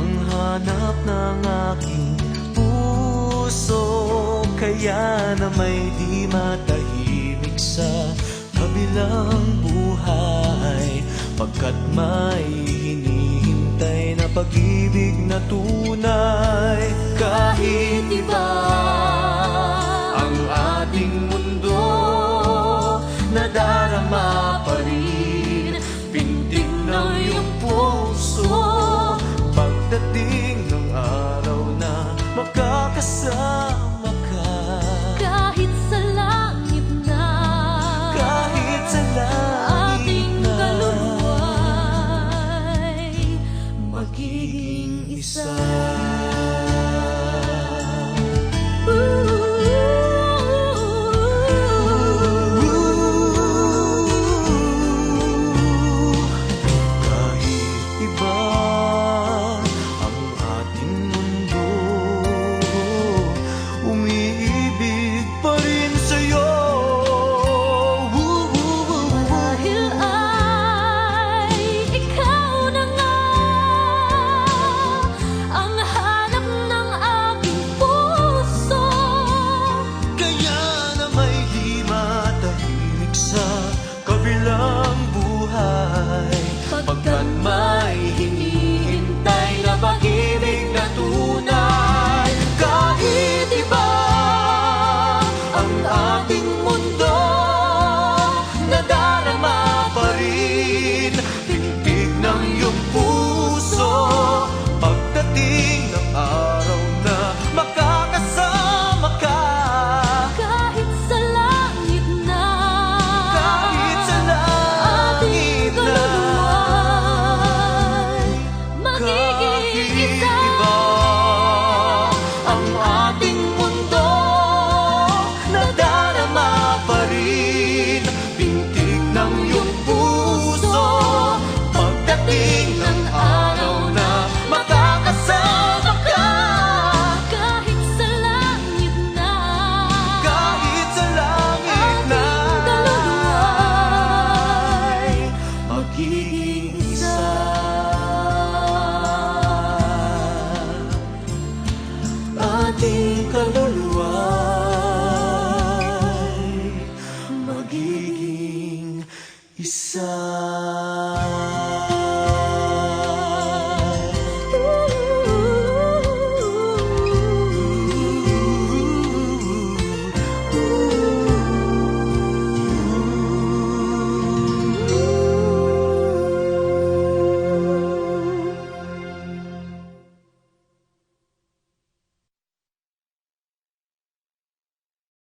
ang hanap ng aking puso. Kaya na may di matahimik sa kabilang buhay, pagkat may hinihintay na pag-ibig na tunay. Kahit iba ang ating mundo, nadarama pa rin pintig ng iyong puso. Pagdating ng araw na makakasama ka, kahit sa langit na, kahit sa langit ating na, kaluluwa'y magiging isa. Pagkat may hinihintay na pag-ibig na tunay. Kahit iba ang ating mundo, nadarama pa rin tintig ng iyong puso. Pagdating ng araw na makakasama ka, kahit sa langit na, kahit sa langit na, ating kaluluwa'y magiging isa.